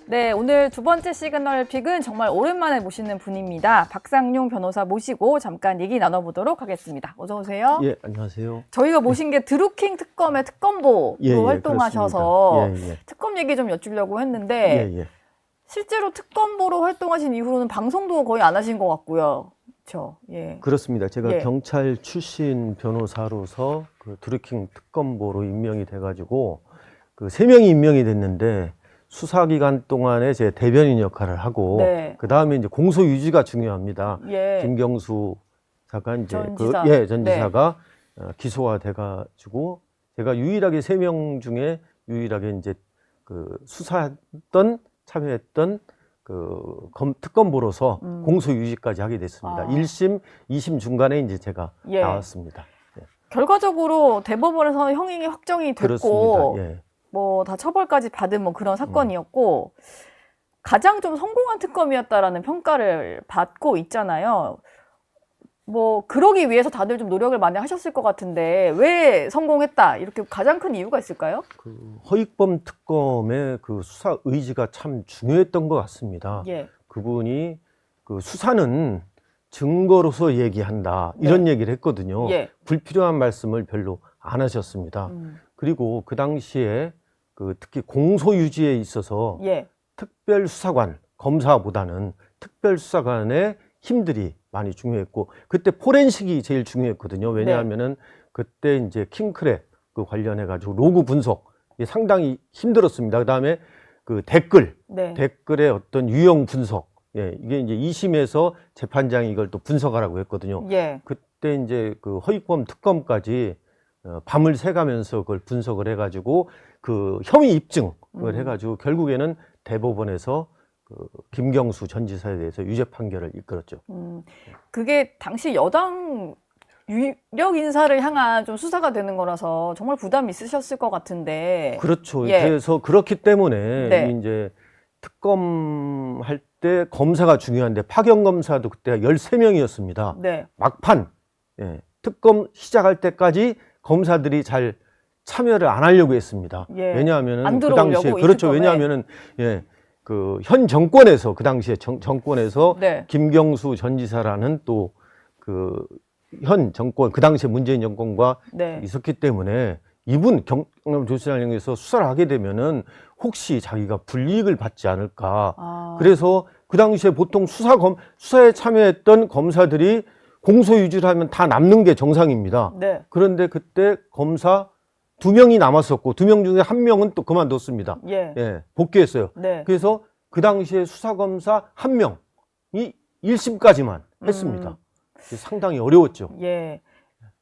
네, 오늘 두 번째 시그널 픽은 정말 오랜만에 모시는 분입니다. 박상용 변호사 모시고 잠깐 얘기 나눠보도록 하겠습니다. 어서 오세요. 예, 안녕하세요. 저희가 모신 게 드루킹 특검의 특검보로 활동하셔서 특검 얘기 좀 여쭈려고 했는데 실제로 특검보로 활동하신 이후로는 방송도 거의 안 하신 것 같고요. 그렇죠? 예. 그렇습니다. 제가 경찰 출신 변호사로서 그 드루킹 특검보로 임명이 돼가지고 그 3명이 임명이 됐는데 수사기간 동안에 제 대변인 역할을 하고 그 다음에 이제 공소 유지가 중요합니다. 김경수 사가 이제 전 지사가 기소가 돼가지고 제가 유일하게 3명 중에 유일하게 이제 그 수사했던 참여했던 그 특검보로서 공소 유지까지 하게 됐습니다. 1심, 2심 중간에 이제 제가 나왔습니다. 결과적으로 대법원에서 형이 확정이 됐고 뭐 다 처벌까지 받은 뭐 그런 사건이었고 가장 좀 성공한 특검이었다라는 평가를 받고 있잖아요. 뭐 그러기 위해서 다들 좀 노력을 많이 하셨을 것 같은데 왜 성공했다 이렇게 가장 큰 이유가 있을까요? 그 허익범 특검의 그 수사 의지가 참 중요했던 것 같습니다. 그분이 그 수사는 증거로서 얘기한다 이런 얘기를 했거든요. 불필요한 말씀을 별로 안 하셨습니다. 그리고 그 당시에 그 특히 공소유지에 있어서 특별수사관, 검사보다는 특별수사관의 힘들이 많이 중요했고 그때 포렌식이 제일 중요했거든요. 왜냐하면은 그때 이제 킹크랩 그 관련해 가지고 로그 분석 상당히 힘들었습니다. 그다음에 그 댓글의 어떤 유형 분석 이게 이제 2심에서 재판장이 이걸 또 분석하라고 했거든요. 그때 이제 그 허익범 특검까지 밤을 새가면서 그걸 분석을 해가지고 그 혐의 입증을 해가지고 결국에는 대법원에서 그 김경수 전 지사에 대해서 유죄 판결을 이끌었죠. 그게 당시 여당 유력 인사를 향한 좀 수사가 되는 거라서 정말 부담이 있으셨을 것 같은데. 그렇죠. 그래서 그렇기 때문에 이제 특검 할 때 검사가 중요한데 파견 검사도 그때가 13명이었습니다. 막판 특검 시작할 때까지 검사들이 잘 참여를 안 하려고 했습니다. 왜냐하면은 그 당시에 왜냐하면은 그 현 정권에서 그 당시에 정권에서 김경수 전 지사라는 또 그 현 정권 그 당시에 문재인 정권과 있었기 때문에 이분 경남조사장에서 수사를 하게 되면은 혹시 자기가 불이익을 받지 않을까. 그래서 그 당시에 보통 수사에 참여했던 검사들이 공소유지를 하면 다 남는 게 정상입니다. 그런데 그때 검사 2명이 남았었고 2명 중에 1명은 또 그만뒀습니다. 복귀했어요. 그래서 그 당시에 수사검사 1명이 1심까지만 했습니다. 상당히 어려웠죠.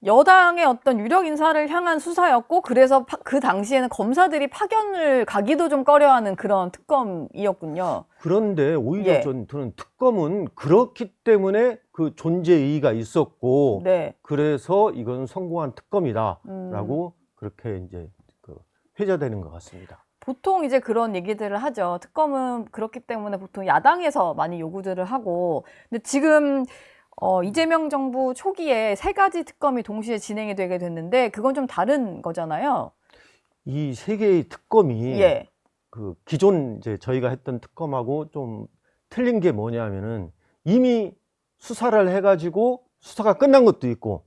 여당의 어떤 유력 인사를 향한 수사였고 그래서 그 당시에는 검사들이 파견을 가기도 좀 꺼려하는 그런 특검이었군요. 그런데 오히려 저는 특검은 그렇기 때문에 그 존재 의의가 있었고 그래서 이건 성공한 특검이다라고 그렇게 이제 그 회자되는 것 같습니다. 보통 이제 그런 얘기들을 하죠. 특검은 그렇기 때문에 보통 야당에서 많이 요구들을 하고 근데 지금 이재명 정부 초기에 3가지 특검이 동시에 진행이 되게 됐는데 그건 좀 다른 거잖아요. 이 3개의 특검이 그 기존 이제 저희가 했던 특검하고 좀 틀린 게 뭐냐면은 이미 수사를 해가지고 수사가 끝난 것도 있고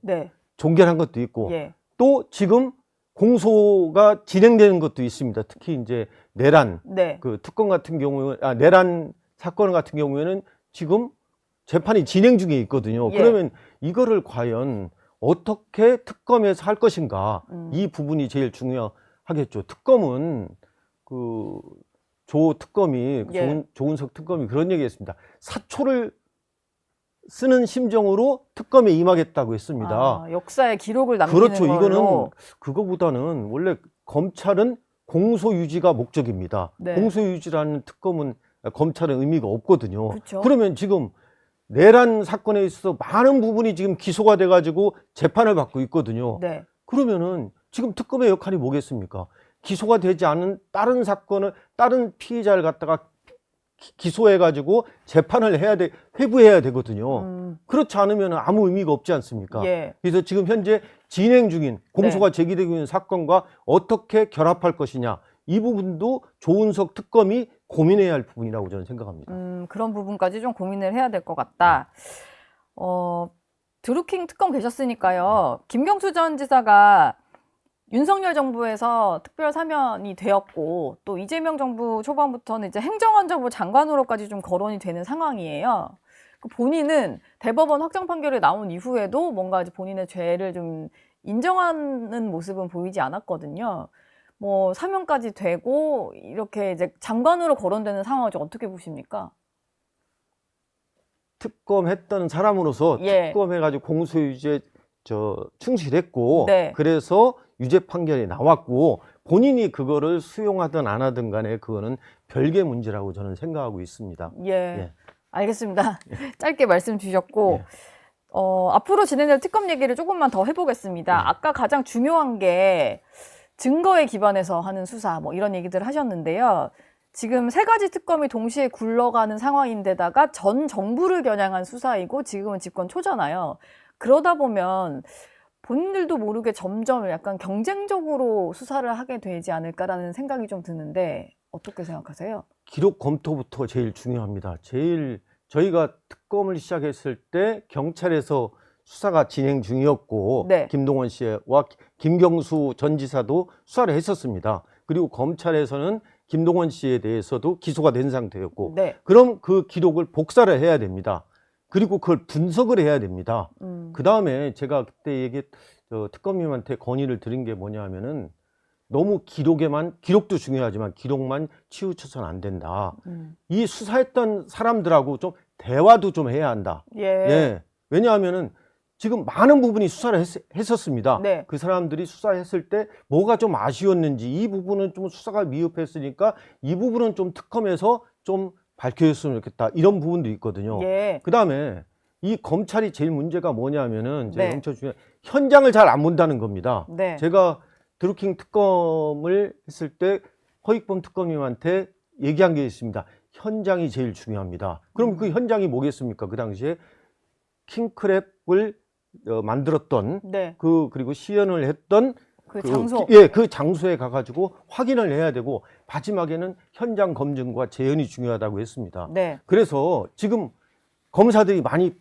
종결한 것도 있고 또 지금 공소가 진행되는 것도 있습니다. 특히 이제 내란 그 특검 같은 경우에 내란 사건 같은 경우에는 지금 재판이 진행 중에 있거든요. 그러면 이거를 과연 어떻게 특검에서 할 것인가 이 부분이 제일 중요하겠죠. 특검은 그 조 특검이 조은석 특검이 그런 얘기했습니다. 사초를 쓰는 심정으로 특검에 임하겠다고 했습니다. 역사의 기록을 남기는 그렇죠. 걸로. 이거는 그거보다는 원래 검찰은 공소유지가 목적입니다. 공소유지라는 특검은 검찰은 의미가 없거든요. 그러면 지금 내란 사건에 있어서 많은 부분이 지금 기소가 돼가지고 재판을 받고 있거든요. 그러면은 지금 특검의 역할이 뭐겠습니까? 기소가 되지 않은 다른 사건을 다른 피의자를 갖다가 기소해가지고 재판을 회부해야 되거든요. 그렇지 않으면 아무 의미가 없지 않습니까? 그래서 지금 현재 진행 중인 공소가 제기되고 있는 사건과 어떻게 결합할 것이냐 이 부분도 조은석 특검이 고민해야 할 부분이라고 저는 생각합니다. 그런 부분까지 좀 고민을 해야 될 것 같다. 드루킹 특검 계셨으니까요. 김경수 전 지사가 윤석열 정부에서 특별 사면이 되었고 또 이재명 정부 초반부터는 이제 행정안전부 장관으로까지 좀 거론이 되는 상황이에요. 본인은 대법원 확정 판결이 나온 이후에도 뭔가 이제 본인의 죄를 좀 인정하는 모습은 보이지 않았거든요. 뭐 사면까지 되고 이렇게 이제 장관으로 거론되는 상황을 좀 어떻게 보십니까? 특검했던 사람으로서 예. 특검해가지고 공소유지에 충실했고 네. 그래서 유죄 판결이 나왔고 본인이 그거를 수용하든 안 하든 간에 그거는 별개 문제라고 저는 생각하고 있습니다. 예. 예. 알겠습니다. 짧게 말씀 주셨고 예. 앞으로 진행될 특검 얘기를 조금만 더 해보겠습니다. 아까 가장 중요한 게 증거에 기반해서 하는 수사 뭐 이런 얘기들을 하셨는데요. 지금 3가지 특검이 동시에 굴러가는 상황인데다가 전 정부를 겨냥한 수사이고 지금은 집권 초잖아요. 그러다 보면 본인들도 모르게 점점 약간 경쟁적으로 수사를 하게 되지 않을까라는 생각이 좀 드는데 어떻게 생각하세요? 기록 검토부터 제일 중요합니다. 저희가 특검을 시작했을 때 경찰에서 수사가 진행 중이었고 네. 김동원 씨와 김경수 전 지사도 수사를 했었습니다. 그리고 검찰에서는 김동원 씨에 대해서도 기소가 된 상태였고 네. 그럼 그 기록을 복사를 해야 됩니다. 그리고 그걸 분석을 해야 됩니다. 그 다음에 제가 그때 특검님한테 건의를 드린 게 뭐냐 하면은 너무 기록도 중요하지만 기록만 치우쳐서는 안 된다. 이 수사했던 사람들하고 좀 대화도 좀 해야 한다. 예. 예. 왜냐하면은 지금 많은 부분이 수사를 했었습니다. 네. 그 사람들이 수사했을 때 뭐가 좀 아쉬웠는지 이 부분은 좀 수사가 미흡했으니까 이 부분은 좀 특검에서 좀 밝혀졌으면 좋겠다. 이런 부분도 있거든요. 예. 그 다음에 이 검찰이 제일 문제가 뭐냐면은 네. 엄청 중요한 현장을 잘 안 본다는 겁니다. 네. 제가 드루킹 특검을 했을 때 허익범 특검님한테 얘기한 게 있습니다. 현장이 제일 중요합니다. 그럼 그 현장이 뭐겠습니까? 그 당시에 킹크랩을 만들었던 네. 그리고 시연을 했던 그 장소. 예, 그 장소에 가가지고 확인을 해야 되고 마지막에는 현장 검증과 재현이 중요하다고 했습니다. 네. 그래서 지금 검사들이 많이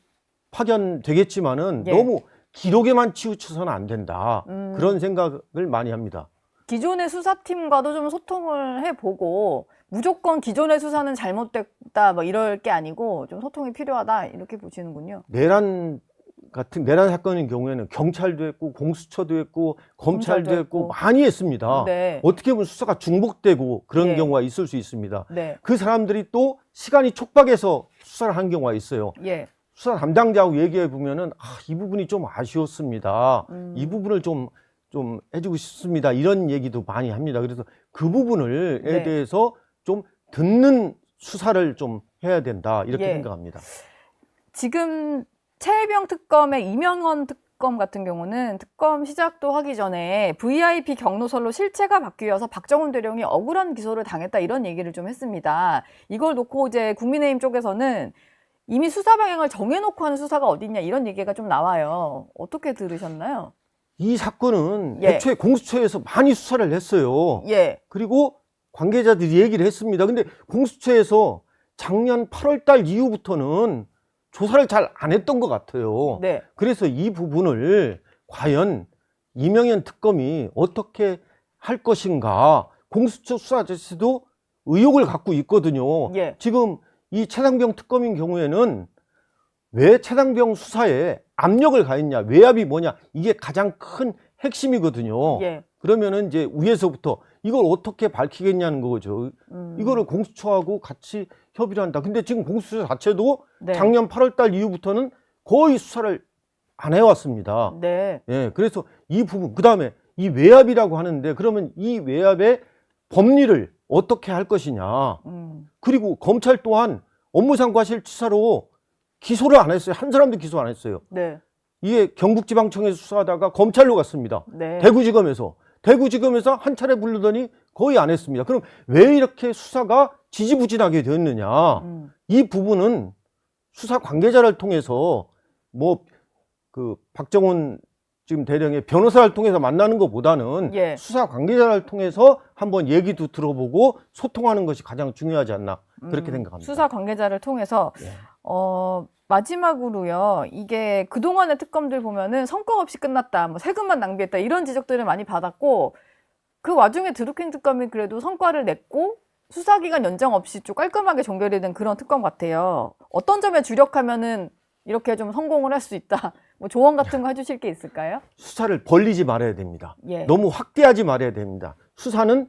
파견되겠지만은 예. 너무 기록에만 치우쳐서는 안 된다. 그런 생각을 많이 합니다. 기존의 수사팀과도 좀 소통을 해보고 무조건 기존의 수사는 잘못됐다 뭐 이럴 게 아니고 좀 소통이 필요하다 이렇게 보시는군요. 내란 사건인 경우에는 경찰도 했고 공수처도 했고 검찰도 했고 많이 했습니다. 네. 어떻게 보면 수사가 중복되고 그런 네. 경우가 있을 수 있습니다. 네. 그 사람들이 또 시간이 촉박해서 수사를 한 경우가 있어요. 예. 수사 담당자하고 얘기해 보면은 이 부분이 좀 아쉬웠습니다. 이 부분을 좀 해주고 싶습니다. 이런 얘기도 많이 합니다. 그래서 그 부분에 네. 대해서 좀 듣는 수사를 좀 해야 된다. 이렇게 예. 생각합니다. 지금 최혜병 특검의 이명헌 특검 같은 경우는 특검 시작도 하기 전에 VIP 경로설로 실체가 바뀌어서 박정훈 대령이 억울한 기소를 당했다 이런 얘기를 좀 했습니다. 이걸 놓고 이제 국민의힘 쪽에서는 이미 수사 방향을 정해놓고 하는 수사가 어딨냐 이런 얘기가 좀 나와요. 어떻게 들으셨나요? 이 사건은 예. 애초에 공수처에서 많이 수사를 했어요. 예. 그리고 관계자들이 얘기를 했습니다. 근데 공수처에서 작년 8월 달 이후부터는 조사를 잘 안 했던 것 같아요. 네. 그래서 이 부분을 과연 이명현 특검이 어떻게 할 것인가 공수처 수사 자체도 의혹을 갖고 있거든요. 예. 지금 이 최상병 특검인 경우에는 왜 최상병 수사에 압력을 가했냐, 외압이 뭐냐, 이게 가장 큰 핵심이거든요. 예. 그러면은 이제 위에서부터 이걸 어떻게 밝히겠냐는 거죠. 이거를 공수처하고 같이 협의를 한다. 근데 지금 공수처 자체도 네. 작년 8월 달 이후부터는 거의 수사를 안 해왔습니다. 네. 예, 그래서 이 부분, 그 다음에 이 외압이라고 하는데 그러면 이 외압의 법리를 어떻게 할 것이냐. 그리고 검찰 또한 업무상 과실치사로 기소를 안 했어요. 한 사람도 기소 안 했어요. 네. 이게 경북지방청에서 수사하다가 검찰로 갔습니다. 네. 대구지검에서 한 차례 부르더니 거의 안 했습니다. 그럼 왜 이렇게 수사가 지지부진하게 되었느냐. 이 부분은 수사 관계자를 통해서 박정훈 지금 대령의 변호사를 통해서 만나는 것보다는 예. 수사 관계자를 통해서 한번 얘기도 들어보고 소통하는 것이 가장 중요하지 않나 그렇게 생각합니다. 수사 관계자를 통해서 예. 마지막으로요. 이게 그동안의 특검들 보면은 성과 없이 끝났다, 뭐 세금만 낭비했다 이런 지적들을 많이 받았고 그 와중에 드루킹 특검이 그래도 성과를 냈고 수사기간 연장 없이 좀 깔끔하게 종결이 된 그런 특검 같아요. 어떤 점에 주력하면은 이렇게 좀 성공을 할 수 있다. 뭐 조언 같은 거 해주실 게 있을까요? 수사를 벌리지 말아야 됩니다. 예. 너무 확대하지 말아야 됩니다. 수사는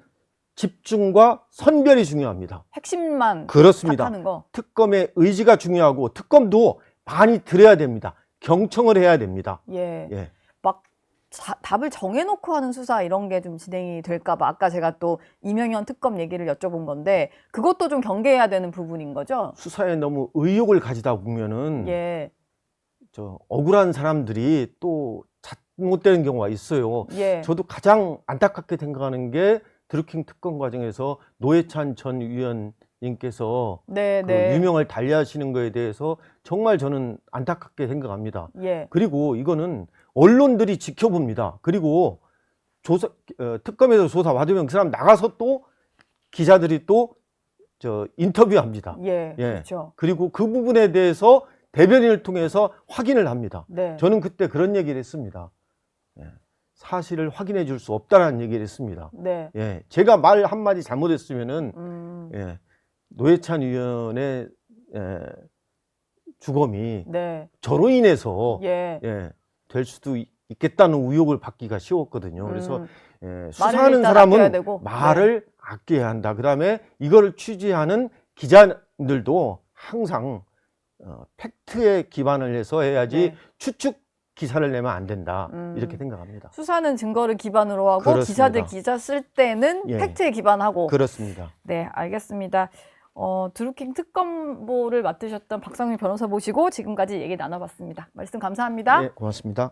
집중과 선별이 중요합니다. 핵심만 그렇습니다. 하는 거. 특검의 의지가 중요하고 특검도 많이 들어야 됩니다. 경청을 해야 됩니다. 예. 예. 막 답을 정해놓고 하는 수사 이런 게 좀 진행이 될까 봐 아까 제가 또 이명현 특검 얘기를 여쭤본 건데 그것도 좀 경계해야 되는 부분인 거죠? 수사에 너무 의욕을 가지다 보면은 예. 억울한 사람들이 또 잘못되는 경우가 있어요. 예. 저도 가장 안타깝게 생각하는 게 드루킹 특검 과정에서 노회찬 전 위원님께서 네, 그 네. 유명을 달리하시는 거에 대해서 정말 저는 안타깝게 생각합니다. 예. 그리고 이거는 언론들이 지켜봅니다. 그리고 특검에서 조사 받으면 그 사람 나가서 또 기자들이 또 인터뷰합니다. 예. 예. 그렇죠. 그리고 그 부분에 대해서 대변인을 통해서 확인을 합니다. 네. 저는 그때 그런 얘기를 했습니다. 예. 사실을 확인해 줄 수 없다라는 얘기를 했습니다. 네. 예. 제가 말 한마디 잘못했으면은 예. 노회찬 의원의 주검이 네. 저로 인해서 예. 될 수도 있겠다는 의혹을 받기가 쉬웠거든요. 그래서 말을 수사하는 일단 사람은 아껴야 되고. 말을 아껴야 한다. 그다음에 이거를 취재하는 기자들도 항상 팩트에 기반을 해서 해야지 네. 추측 기사를 내면 안 된다. 이렇게 생각합니다. 수사는 증거를 기반으로 하고 그렇습니다. 기자들 기사 쓸 때는 예. 팩트에 기반하고. 그렇습니다. 네, 알겠습니다. 드루킹 특검보를 맡으셨던 박상민 변호사 모시고 지금까지 얘기 나눠봤습니다. 말씀 감사합니다. 네, 고맙습니다.